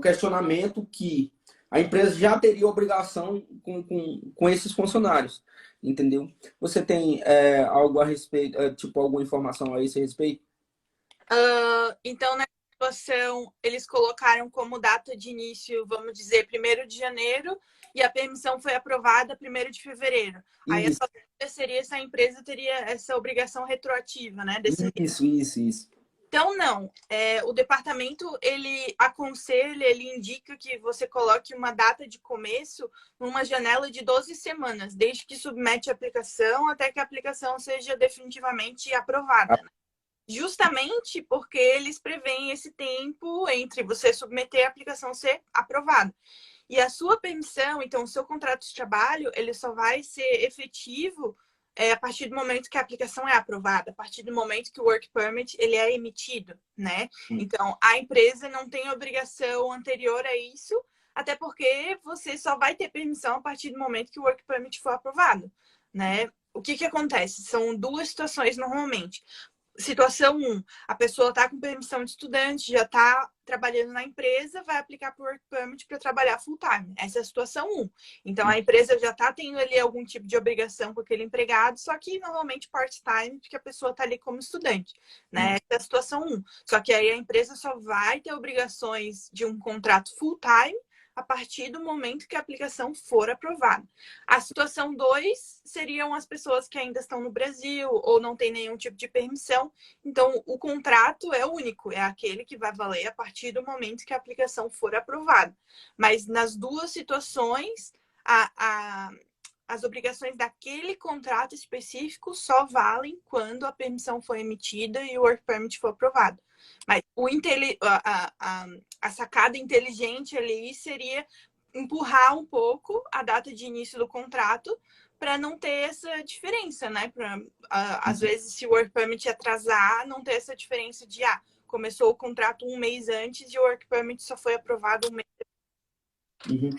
questionamento que a empresa já teria obrigação com esses funcionários, entendeu? Você tem algo a respeito, tipo, alguma informação a esse respeito? Então, na situação, eles colocaram como data de início, vamos dizer, 1º de janeiro, e a permissão foi aprovada 1º de fevereiro. Aí a Isso, sua dúvida seria se a empresa teria essa obrigação retroativa, né? isso. Então, não. O departamento, ele aconselha, ele indica que você coloque uma data de começo numa janela de 12 semanas, desde que submete a aplicação até que a aplicação seja definitivamente aprovada, né? Justamente porque eles preveem esse tempo entre você submeter a aplicação ser aprovada. E a sua permissão, então, o seu contrato de trabalho, ele só vai ser efetivo a partir do momento que a aplicação é aprovada, a partir do momento que o Work Permit ele é emitido, né? Então, a empresa não tem obrigação anterior a isso, até porque você só vai ter permissão a partir do momento que o Work Permit for aprovado, né? O que acontece? São duas situações normalmente. Situação 1, a pessoa está com permissão de estudante, já está trabalhando na empresa, vai aplicar para o Work Permit para trabalhar full time. Essa é a situação 1. Então, a empresa já está tendo ali algum tipo de obrigação com aquele empregado, só que normalmente part-time, porque a pessoa está ali como estudante, né? Essa é a situação 1. Só que aí a empresa só vai ter obrigações de um contrato full time a partir do momento que a aplicação for aprovada. A situação 2 seriam as pessoas que ainda estão no Brasil ou não têm nenhum tipo de permissão. Então, o contrato é único, é aquele que vai valer a partir do momento que a aplicação for aprovada. Mas nas duas situações, as obrigações daquele contrato específico só valem quando a permissão for emitida e o Work Permit for aprovado. Mas a sacada inteligente ali seria empurrar um pouco a data de início do contrato para não ter essa diferença, né? Às vezes, se o Work Permit atrasar, não ter essa diferença de começou o contrato um mês antes e o Work Permit só foi aprovado um mês. Uhum.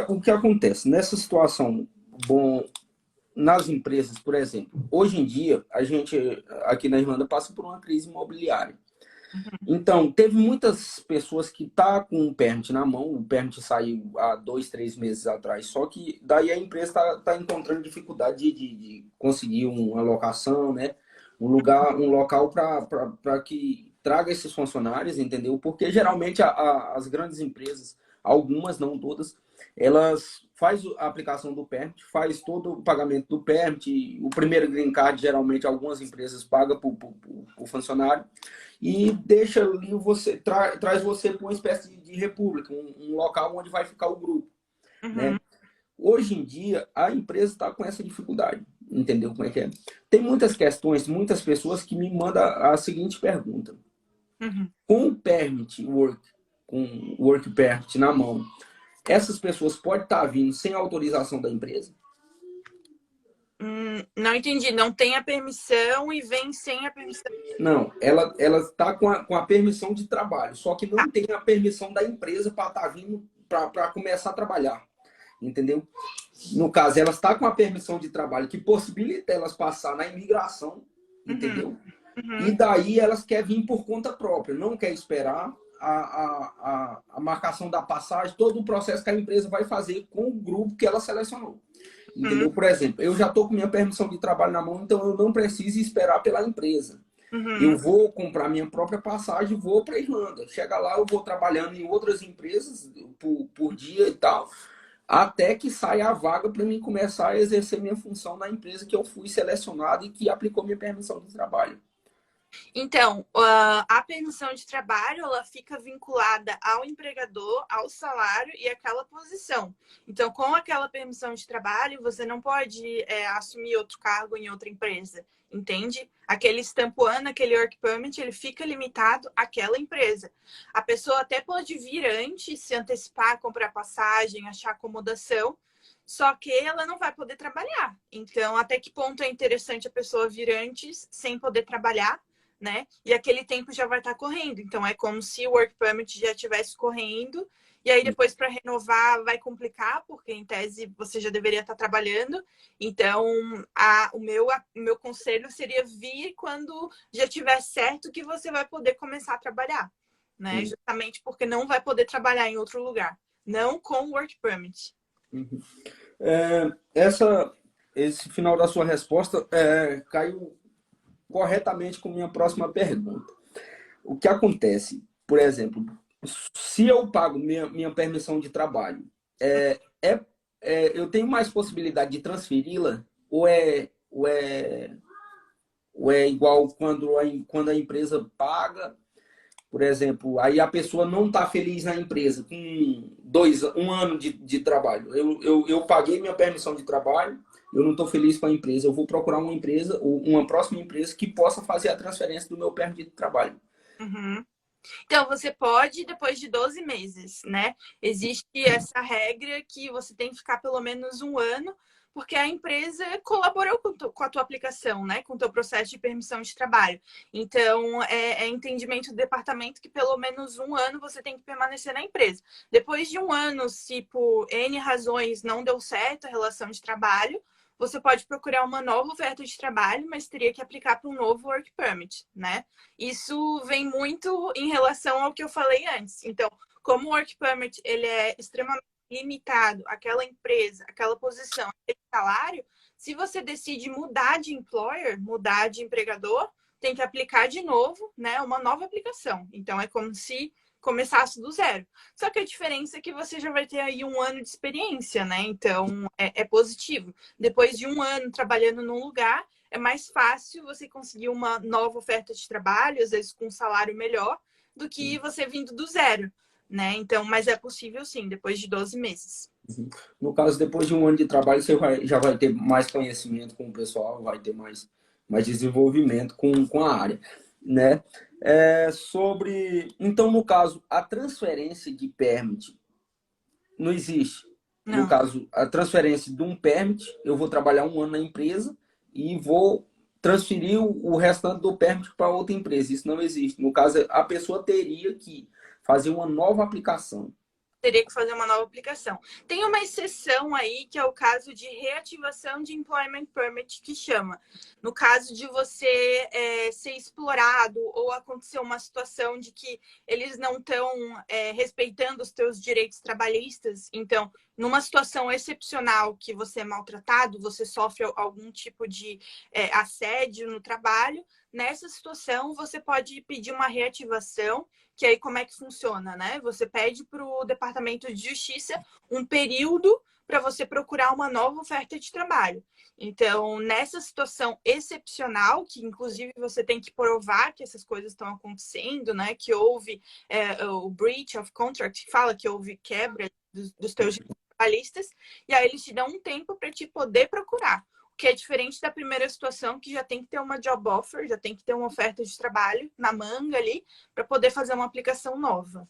O que acontece nessa situação? Bom, nas empresas, por exemplo, hoje em dia, a gente aqui na Irlanda passa por uma crise imobiliária. Então, teve muitas pessoas que tá com o permit na mão, o permit saiu há 2, 3 meses atrás, só que daí a empresa tá encontrando dificuldade de conseguir uma locação, né? Um local para que traga esses funcionários, entendeu? Porque geralmente as grandes empresas, algumas, não todas, elas faz a aplicação do permit, faz todo o pagamento do permit, o primeiro green card, geralmente, algumas empresas pagam para o funcionário, e deixa ali traz você para uma espécie de república, um local onde vai ficar o grupo, né? Hoje em dia, a empresa está com essa dificuldade, entendeu como é que é? Tem muitas questões, muitas pessoas que me mandam a seguinte pergunta. Com o permit work, com o work permit na mão, essas pessoas podem estar vindo sem autorização da empresa? Não entendi. Não tem a permissão e vem sem a permissão. Não, ela está com a permissão de trabalho, só que não tem a permissão da empresa para estar vindo para começar a trabalhar, entendeu? No caso, ela está com a permissão de trabalho que possibilita elas passar na imigração, entendeu? E daí elas querem vir por conta própria, não quer esperar a marcação da passagem, todo o processo que a empresa vai fazer com o grupo que ela selecionou. Entendeu? Por exemplo, eu já estou com minha permissão de trabalho na mão, então eu não preciso esperar pela empresa. Eu vou comprar minha própria passagem e vou para a Irlanda. Chega lá, eu vou trabalhando em outras empresas por dia e tal, até que saia a vaga para mim começar a exercer minha função na empresa que eu fui selecionado e que aplicou minha permissão de trabalho. Então, a permissão de trabalho, ela fica vinculada ao empregador, ao salário e àquela posição. Então, com aquela permissão de trabalho, você não pode assumir outro cargo em outra empresa, entende? Aquele stamp one, aquele work permit, ele fica limitado àquela empresa. A pessoa até pode vir antes, se antecipar, comprar passagem, achar acomodação, só que ela não vai poder trabalhar. Então, até que ponto é interessante a pessoa vir antes, sem poder trabalhar, né? E aquele tempo já vai estar correndo. Então, é como se o Work Permit já estivesse correndo. E aí, depois, para renovar, vai complicar, porque, em tese, você já deveria estar trabalhando. Então, o meu conselho seria vir quando já tiver certo que você vai poder começar a trabalhar, né? Justamente porque não vai poder trabalhar em outro lugar, não com Work Permit. Uhum. Esse final da sua resposta caiu corretamente com minha próxima pergunta. O que acontece, por exemplo, se eu pago minha permissão de trabalho, eu tenho mais possibilidade de transferi-la ou é igual quando a empresa paga, por exemplo, aí a pessoa não está feliz na empresa com um ano de trabalho. Eu paguei minha permissão de trabalho, eu não estou feliz com a empresa, eu vou procurar uma empresa, ou uma próxima empresa que possa fazer a transferência do meu permissão de trabalho. Uhum. Então, você pode depois de 12 meses, né? Existe essa regra que você tem que ficar pelo menos um ano, porque a empresa colaborou com a tua aplicação, né? Com o teu processo de permissão de trabalho. Então, é entendimento do departamento que pelo menos um ano você tem que permanecer na empresa. Depois de um ano, se por N razões não deu certo a relação de trabalho, você pode procurar uma nova oferta de trabalho, mas teria que aplicar para um novo Work Permit, né? Isso vem muito em relação ao que eu falei antes. Então, como o Work Permit ele é extremamente limitado àquela empresa, àquela posição, aquele salário, se você decide mudar de employer, mudar de empregador, tem que aplicar de novo, né, uma nova aplicação. Então, é como se começasse do zero. Só que a diferença é que você já vai ter aí um ano de experiência, né? Então, é positivo. Depois de um ano trabalhando num lugar, é mais fácil você conseguir uma nova oferta de trabalho, às vezes com um salário melhor, do que você vindo do zero, né? Então, mas é possível sim, depois de 12 meses. No caso, depois de um ano de trabalho, você já vai ter mais conhecimento com o pessoal, vai ter mais desenvolvimento com a área, né? Então, no caso, a transferência de permit não existe. No Não. caso, a transferência de um permit, eu vou trabalhar um ano na empresa e vou transferir o restante do permit para outra empresa. Isso não existe. No caso, a pessoa teria que fazer uma nova aplicação. Teria que fazer uma nova aplicação. Tem uma exceção aí, que é o caso de reativação de Employment Permit, que chama. No caso de você ser explorado ou acontecer uma situação de que eles não estão respeitando os teus direitos trabalhistas. Então, numa situação excepcional que você é maltratado, você sofre algum tipo de assédio no trabalho, nessa situação você pode pedir uma reativação, que aí como é que funciona, né? Você pede para o Departamento de Justiça um período para você procurar uma nova oferta de trabalho. Então, nessa situação excepcional, que inclusive você tem que provar que essas coisas estão acontecendo, né? Que houve o breach of contract, que fala que houve quebra dos teus direitos trabalhistas, e aí eles te dão um tempo para te poder procurar. Que é diferente da primeira situação, que já tem que ter uma job offer, já tem que ter uma oferta de trabalho na manga ali, para poder fazer uma aplicação nova.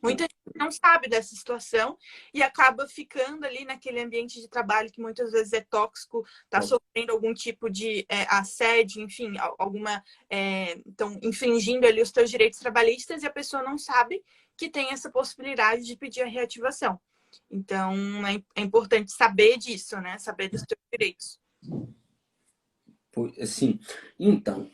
Muita gente não sabe dessa situação e acaba ficando ali naquele ambiente de trabalho que muitas vezes é tóxico, está sofrendo algum tipo de assédio, enfim, estão infringindo ali os seus direitos trabalhistas e a pessoa não sabe que tem essa possibilidade de pedir a reativação. Então, é importante saber disso, né? Saber dos seus direitos. Sim. Então,